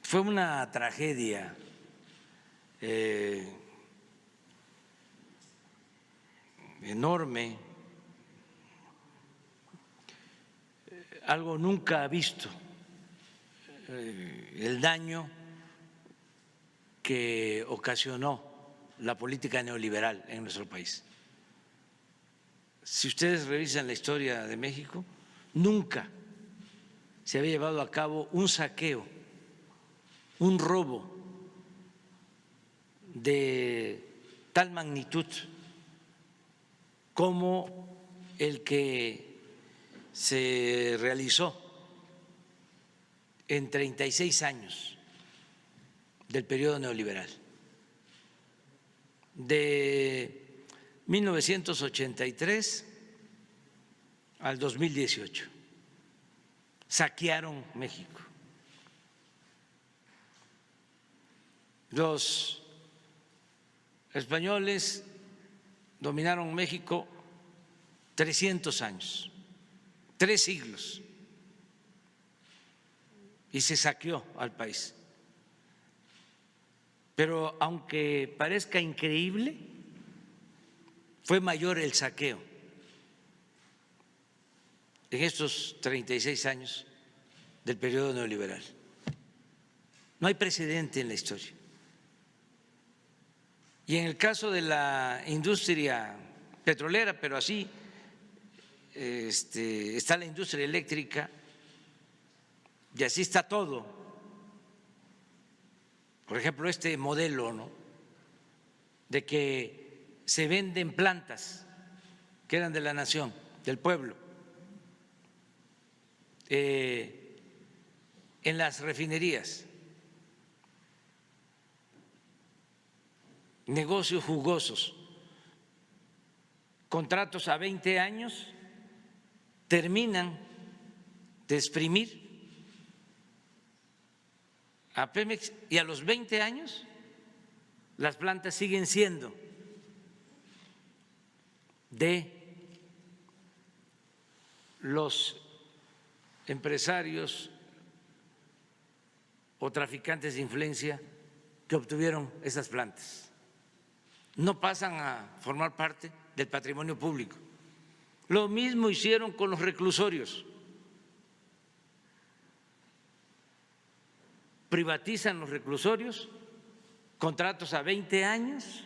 Fue una tragedia enorme, algo nunca visto, el daño que ocasionó la política neoliberal en nuestro país. Si ustedes revisan la historia de México, nunca se había llevado a cabo un saqueo, un robo de tal magnitud como el que se realizó en 36 años del periodo neoliberal, de 1983 al 2018. Saquearon México. Los españoles dominaron México 300 años, 3 siglos, y se saqueó al país. Pero aunque parezca increíble, fue mayor el saqueo en estos 36 años del periodo neoliberal. No hay precedente en la historia. Y en el caso de la industria petrolera, pero así está la industria eléctrica y así está todo. Por ejemplo, este modelo, ¿no?, de que se venden plantas que eran de la nación, del pueblo, en las refinerías, negocios jugosos, contratos a 20 años, terminan de exprimir a Pemex y a los 20 años las plantas siguen siendo de los empresarios o traficantes de influencia que obtuvieron esas plantas. No pasan a formar parte del patrimonio público. Lo mismo hicieron con los reclusorios. Privatizan los reclusorios, contratos a 20 años,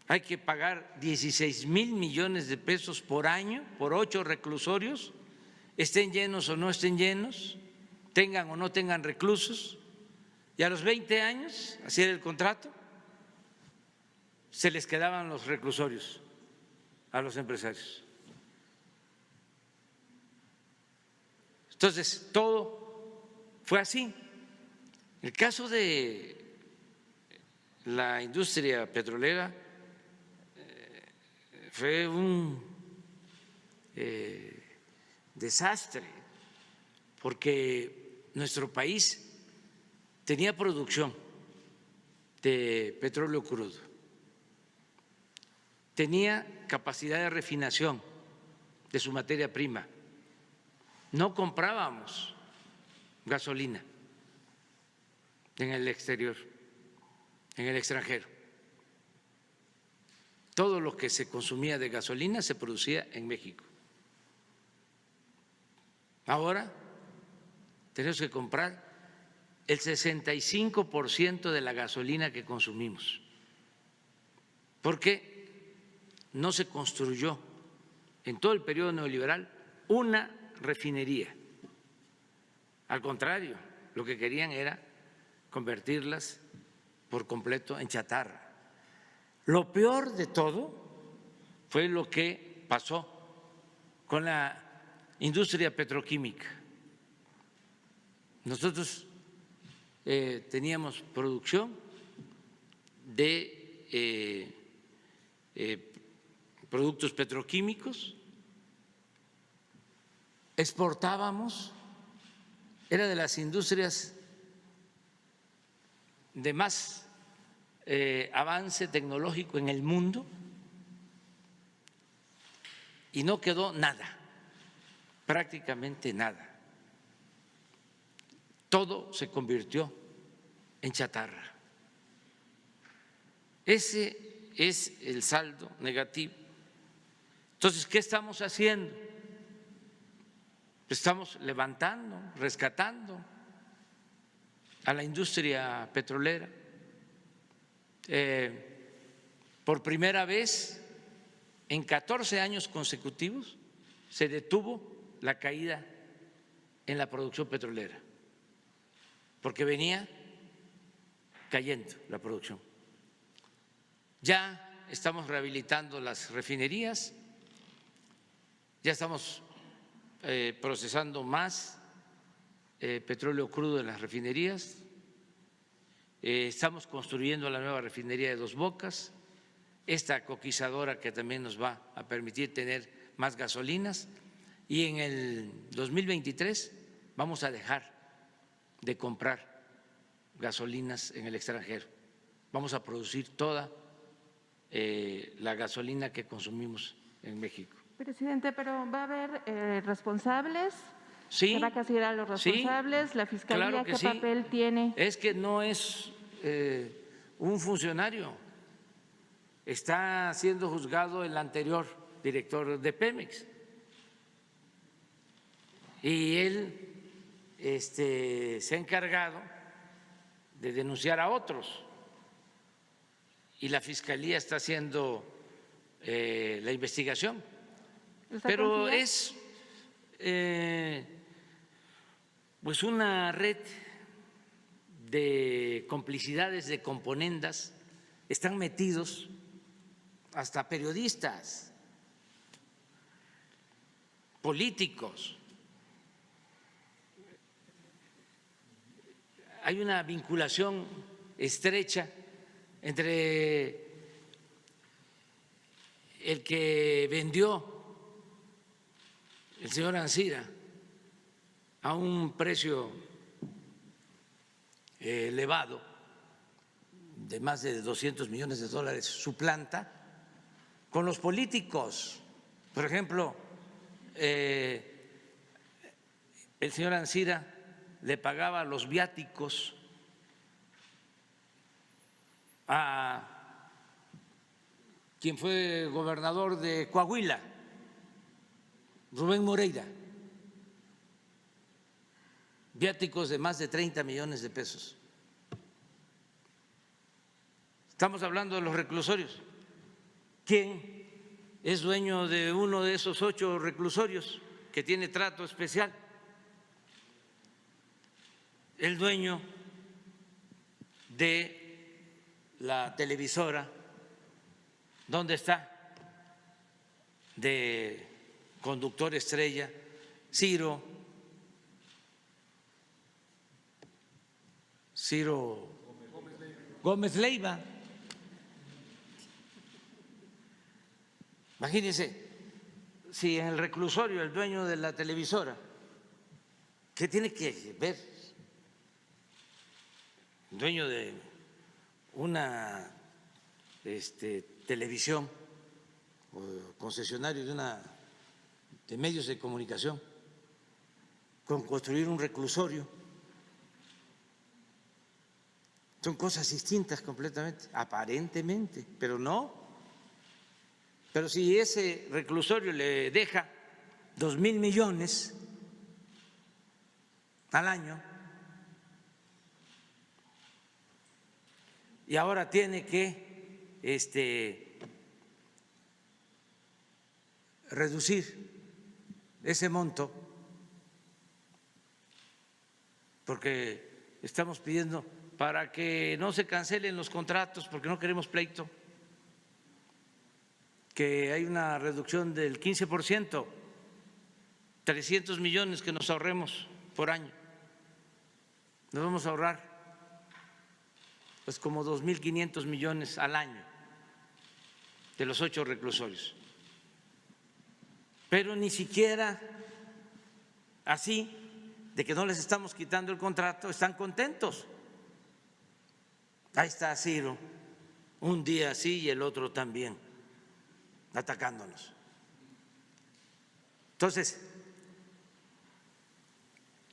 hay que pagar 16,000 millones de pesos por año por 8 reclusorios, estén llenos o no estén llenos, tengan o no tengan reclusos, y a los 20 años, así era el contrato, se les quedaban los reclusorios a los empresarios. Entonces, todo fue así. El caso de la industria petrolera fue un desastre, porque nuestro país tenía producción de petróleo crudo, tenía capacidad de refinación de su materia prima, no comprábamos gasolina en el exterior, en el extranjero. Todo lo que se consumía de gasolina se producía en México. Ahora tenemos que comprar el 65% de la gasolina que consumimos, porque no se construyó en todo el periodo neoliberal una refinería. Al contrario, lo que querían era convertirlas por completo en chatarra. Lo peor de todo fue lo que pasó con la industria petroquímica. Nosotros teníamos producción de productos petroquímicos, exportábamos, era de las industrias de más avance tecnológico en el mundo, y no quedó nada, prácticamente nada. todo se convirtió en chatarra. Ese es el saldo negativo. Entonces, ¿qué estamos haciendo? Estamos levantando, rescatando a la industria petrolera. Por primera vez en 14 años consecutivos se detuvo la caída en la producción petrolera, porque venía cayendo la producción. Ya estamos rehabilitando las refinerías, ya estamos procesando más petróleo crudo en las refinerías, estamos construyendo la nueva refinería de Dos Bocas, esta coquizadora que también nos va a permitir tener más gasolinas, y en el 2023 vamos a dejar de comprar gasolinas en el extranjero, vamos a producir toda la gasolina que consumimos en México. Presidente, pero ¿va a haber responsables? Sí, ¿Se va a castigar a los responsables? sí, ¿La Fiscalía claro que qué sí. papel tiene? Es que no es un funcionario, está siendo juzgado el anterior director de Pemex y él se ha encargado de denunciar a otros y la Fiscalía está haciendo la investigación, pero es pues una red de complicidades, de componendas, están metidos hasta periodistas, políticos. Hay una vinculación estrecha entre el que vendió el señor Ancira a un precio elevado de más de 200 millones de dólares su planta, con los políticos. Por ejemplo, el señor Ancira le pagaba los viáticos a quien fue gobernador de Coahuila, Rubén Moreira, viáticos de más de 30 millones de pesos. Estamos hablando de los reclusorios. ¿Quién es dueño de uno de esos 8 reclusorios que tiene trato especial? El dueño de la televisora, ¿dónde está? De conductor estrella, Ciro Gómez Leiva. Imagínense, si en el reclusorio el dueño de la televisora, ¿qué tiene que ver? El dueño de una televisión o concesionario de medios de comunicación con construir un reclusorio. Son cosas distintas completamente, aparentemente, pero no. Pero si ese reclusorio le deja 2,000 millones al año y ahora tiene que reducir ese monto, porque estamos pidiendo para que no se cancelen los contratos, porque no queremos pleito, que hay una reducción del 15%, 300 millones que nos ahorremos por año. Nos vamos a ahorrar pues como 2,500 millones al año de los 8 reclusorios. Pero ni siquiera así, de que no les estamos quitando el contrato, están contentos. Ahí está Ciro, un día sí y el otro también, atacándonos. Entonces,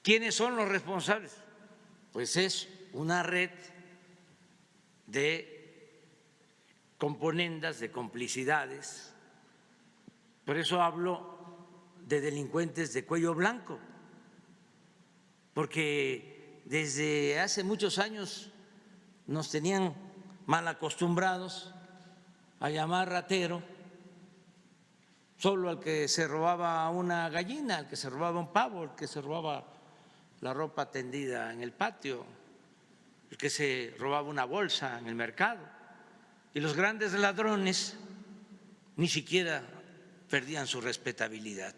¿quiénes son los responsables? pues es una red de componendas, de complicidades. Por eso hablo de delincuentes de cuello blanco, porque desde hace muchos años nos tenían mal acostumbrados a llamar ratero solo al que se robaba una gallina, al que se robaba un pavo, al que se robaba la ropa tendida en el patio, el que se robaba una bolsa en el mercado. Y los grandes ladrones ni siquiera perdían su respetabilidad.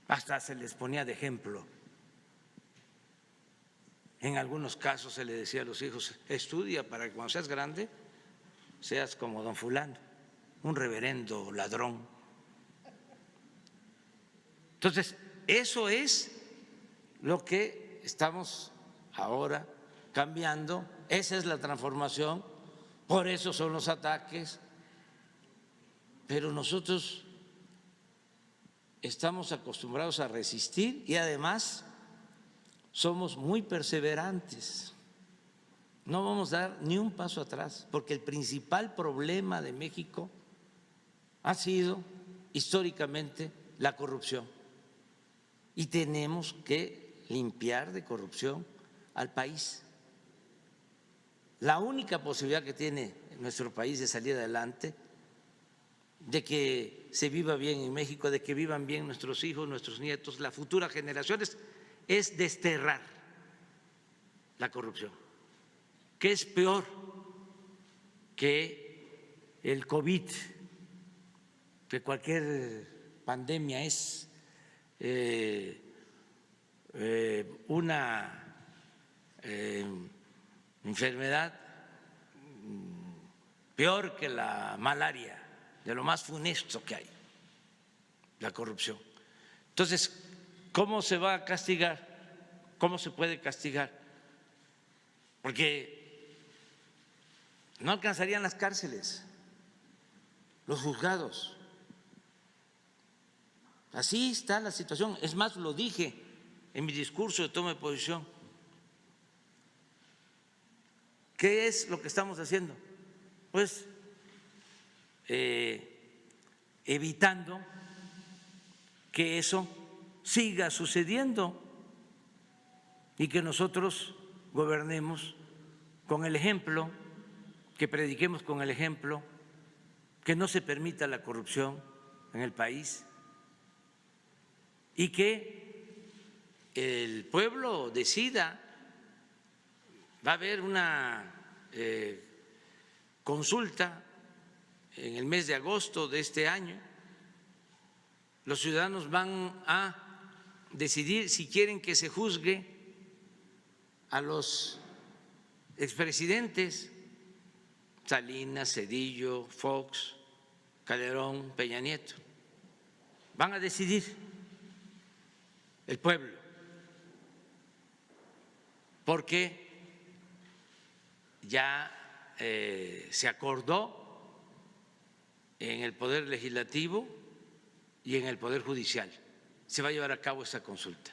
Hasta se les ponía de ejemplo. En algunos casos se le decía a los hijos: estudia para que cuando seas grande seas como don fulano, un reverendo ladrón. Entonces, eso es lo que estamos ahora cambiando, esa es la transformación, por eso son los ataques, pero nosotros estamos acostumbrados a resistir y además somos muy perseverantes. No vamos a dar ni un paso atrás, porque el principal problema de México ha sido históricamente la corrupción y tenemos que limpiar de corrupción al país. La única posibilidad que tiene nuestro país de salir adelante, de que se viva bien en México, de que vivan bien nuestros hijos, nuestros nietos, las futuras generaciones, es desterrar la corrupción, que es peor que el COVID, que cualquier pandemia es una enfermedad peor que la malaria, de lo más funesto que hay, la corrupción. Entonces, ¿cómo se va a castigar? ¿Cómo se puede castigar? Porque no alcanzarían las cárceles, los juzgados. Así está la situación. Es más, lo dije en mi discurso de toma de posición. ¿Qué es lo que estamos haciendo? Pues evitando que eso siga sucediendo y que nosotros gobernemos con el ejemplo, que prediquemos con el ejemplo, que no se permita la corrupción en el país y que el pueblo decida. Va a haber una consulta en el mes de agosto de este año. Los ciudadanos van a decidir si quieren que se juzgue a los expresidentes Salinas, Zedillo, Fox, Calderón, Peña Nieto. Van a decidir el pueblo, porque ya se acordó en el Poder Legislativo y en el Poder Judicial. Se va a llevar a cabo esa consulta.